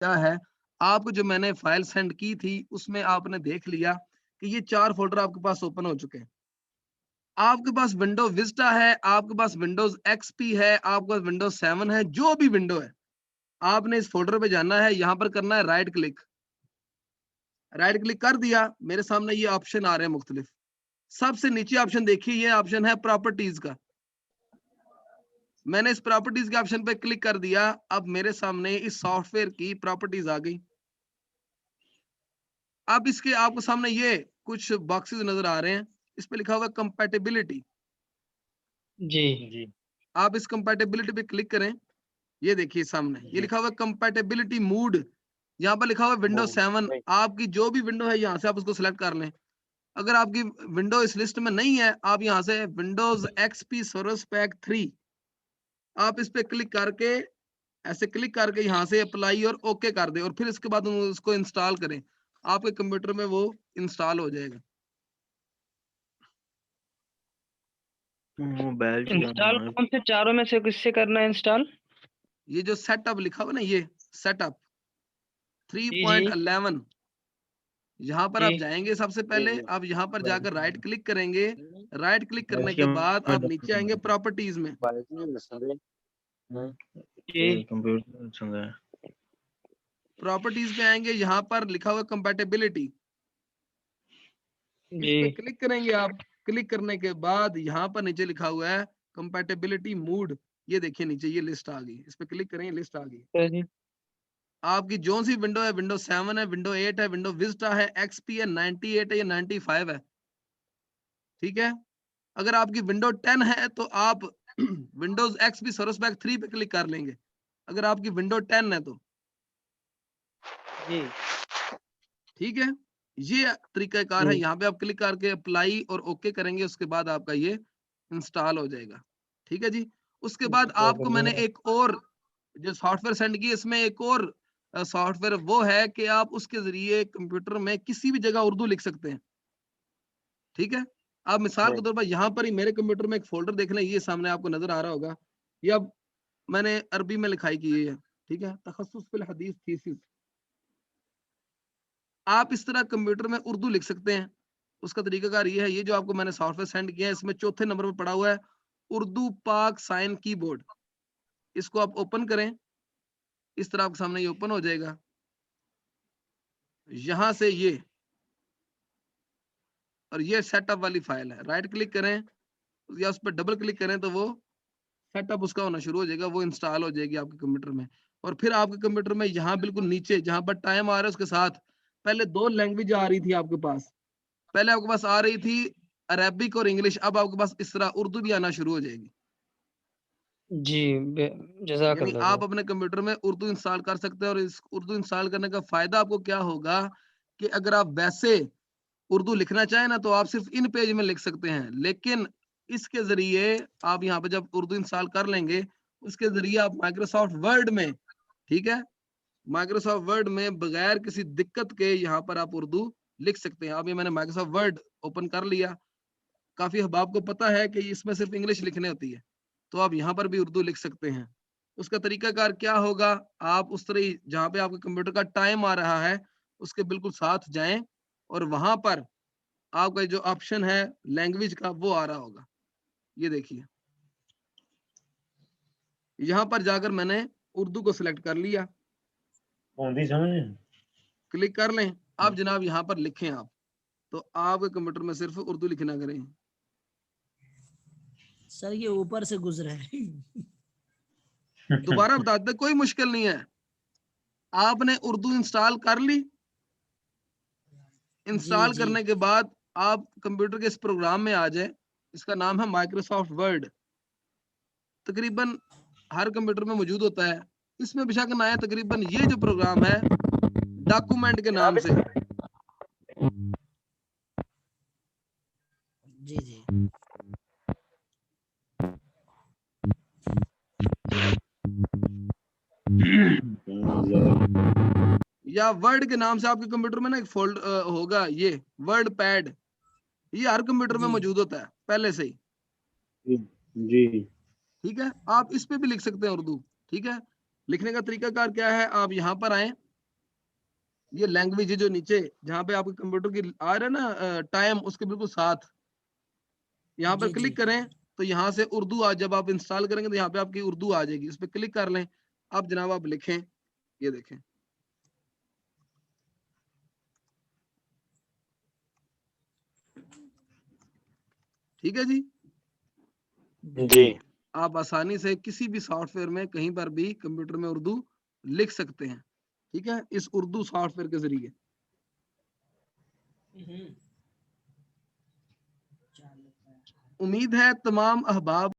क्या है, आपको जो मैंने फाइल सेंड की थी उसमें आपने देख लिया कि ये 4 फ़ोल्डर आपके पास ओपन हो चुके हैं। आपके पास विंडो विस्टा है, आपके पास विंडोज़ एक्सपी है, आपके पास विंडोज़ 7 है, जो भी विंडो है, आपने इस फ़ोल्डर पे जाना है, यहाँ पर करना है राइट क्लिक। राइट क्लिक कर दिया, मेरे सामने ये ऑप्शन आ रहे हैं मुख्तलिफ। सबसे नीचे ऑप्शन देखिए, ये ऑप्शन है प्रॉपर्टीज़ का। मैंने इस प्रॉपर्टीज़ के ऑप्शन पे क्लिक कर दिया, अब मेरे सामने इस सॉफ्टवेयर की प्रॉपर्टीज़ आ गई। अब इसके आपको सामने ये कुछ बॉक्सेस नज़र आ रहे हैं, इस पे लिखा हुआ है कंपैटिबिलिटी। जी। जी। आप इस कंपैटिबिलिटी पे क्लिक करें, ये देखिए सामने, ये लिखा हुआ है कंपैटिबिलिटी मोड, यहाँ पर लिखा हुआ है विंडोज़ 7, आपकी जो भी विंडो है यहाँ से आप उसको सेलेक्ट कर लें। अगर आपकी विंडो इस लिस्ट में नहीं है, आप यहाँ से विंडोज़ एक्सपी सर्विस पैक 3 आप इस पे क्लिक करके, ऐसे क्लिक करके यहाँ से अप्लाई और ओके कर दें और फिर इसके बाद उसको इंस्टॉल करें। आपके कंप्यूटर में वो इंस्टॉल हो जाएगा। मोबाइल इंस्टॉल चलाना। कौन से चारों में से किससे करना है इंस्टॉल? ये जो सेटअप लिखा हुआ ना, ये सेटअप जी, जी, 3.11, यहाँ पर आप जी, जाएंगे सबसे पहले, आप यहाँ पर जाकर राइट क्लिक करेंगे। राइट क्लिक करने इसके के बाद आप नीचे आएंगे में प्रॉपर्टीज में। जी, कंप्यूटर चल रहा है। प्रॉपर्टीज पे आएंगे, यहाँ पर लिखा हुआ कंपैटिबिलिटी, इस पे जी, क्लिक करेंगे आप। क्लिक करने के बाद यहाँ पर नीचे लिखा हुआ है कंपैटिबिलिटी मोड, ये देखिए नीचे ये लिस्ट आ गई, इस पे क्लिक करेंगे, लिस्ट आ गई। जी, आपकी जो सी विंडो है, विंडो 7 है, विंडो 8 है, विंडो विस्टा है, एक्सपी है, 98 है या 95 है, ठीक है। अगर आपकी विंडो 10 है तो आप विंडोज एक्सपी सर्विस पैक 3 पे क्लिक कर लेंगे, अगर आपकी विंडो 10 है तो, जी, ठीक है। ये तरीकाकार है, जी, यहाँ पे आप क्लिक करके अप्लाई और ओके करेंगे, उसके बाद आपका ये इंस्टॉल हो जाएगा, ठीक है जी। उसके बाद आपको मैंने एक और जो सॉफ्टवेयर सेंड की, इसमें एक और सॉफ्टवेयर वो है कि आप उसके जरिए कंप्यूटर में किसी भी जगह उर्दू लिख सकते हैं, ठीक है। आप मिसाल के तौर पर यहाँ पर ही मेरे कंप्यूटर में एक फोल्डर देख लें, ये सामने आपको नजर आ रहा होगा, ये अब मैंने अरबी में लिखाई की है, ठीक है, तखस्सुस फिल हदीस थीसिस। आप इस तरह कंप्यूटर में उर्दू लिख सकते हैं। उसका तरीकाकार ये है, ये जो आपको मैंने सॉफ्टवेयर सेंड किया है, इसमें चौथे नंबर पर पड़ा हुआ है उर्दू पाक साइन कीबोर्ड। इसको आप ओपन करें, इस तरह आपके सामने ये ओपन हो जाएगा। यहाँ से ये, और ये सेटअप वाली फाइल है, राइट क्लिक करें या उस पर डबल क्लिक करें तो वो सेटअप उसका होना शुरू हो जाएगा, वो इंस्टॉल हो जाएगी आपके कंप्यूटर में। और फिर आपके कंप्यूटर में यहाँ बिल्कुल नीचे जहाँ पर टाइम आ रहा है उसके साथ पहले 2 लैंग्वेज आ रही थी आपके पास। पहले आपके पास आ रही थी अरबिक और इंग्लिश, अब आपके पास इस तरह उर्दू भी आना शुरू हो जाएगी। जी, यानी जज़ाकल्लाह आप खैर। अपने कंप्यूटर में उर्दू इंस्टॉल कर सकते हैं, और इस उर्दू इंस्टॉल करने का फायदा आपको क्या होगा कि अगर आप वैसे उर्दू लिखना चाहें ना तो आप सिर्फ इन पेज में लिख सकते हैं, लेकिन इसके जरिए आप यहाँ पे जब उर्दू इंस्टॉल कर लेंगे, उसके जरिए आप माइक्रोसॉफ्ट वर्ड में, ठीक है, माइक्रोसॉफ्ट वर्ड में बगैर किसी दिक्कत के यहाँ पर आप उर्दू लिख सकते हैं। अब ये मैंने माइक्रोसॉफ्ट वर्ड ओपन कर लिया, काफी अहबाब को पता है कि इसमें सिर्फ इंग्लिश लिखनी होती है, तो आप यहाँ पर भी उर्दू लिख सकते हैं। उसका तरीकाकार क्या होगा, आप उस तरह जहाँ पे आपके कंप्यूटर का टाइम आ रहा है उसके बिल्कुल साथ जाएं, और वहां पर आपका जो ऑप्शन है लैंग्वेज का वो आ रहा होगा, ये देखिए यहाँ पर जाकर मैंने उर्दू को सिलेक्ट कर लिया, क्लिक कर लें। अब जनाब यहाँ पर लिखें आप, तो आपके कंप्यूटर में सिर्फ उर्दू लिखना करें। सर ये ऊपर से गुजरा है। दोबारा बता दें, कोई मुश्किल नहीं है, आपने उर्दू इंस्टॉल कर ली। जी इंस्टॉल जी करने के बाद आप कंप्यूटर के इस प्रोग्राम में आ जाए, इसका नाम है माइक्रोसॉफ्ट वर्ड। तकरीबन हर कंप्यूटर में मौजूद होता है, इसमें बेशक ना है, तकरीबन ये जो प्रोग्राम है डॉक्यूमेंट के नाम से, जी जी या वर्ड के नाम से आपके कंप्यूटर में ना एक फोल्ड होगा, ये वर्ड पैड, ये हर कंप्यूटर में जी मौजूद होता है पहले से ही, जी। ठीक है। आप इस पे भी लिख सकते हैं उर्दू, ठीक है। लिखने का तरीकाकार क्या है, आप यहाँ पर आए, ये लैंग्वेज है जो नीचे जहाँ पे आपके कंप्यूटर की आ रहा है ना टाइम, उसके बिल्कुल साथ यहाँ पर जी, क्लिक जी। करें तो यहाँ से उर्दू आज जब आप इंस्टॉल करेंगे तो यहाँ पे आपकी उर्दू आ जाएगी, उस पर क्लिक कर लें। अब जनाब आप लिखें, ये देखें, ठीक है जी। जी। आप आसानी से किसी भी सॉफ्टवेयर में कहीं पर भी कंप्यूटर में उर्दू लिख सकते हैं, ठीक है, इस उर्दू सॉफ्टवेयर के जरिए। हम्म। उम्मीद है तमाम अहबाब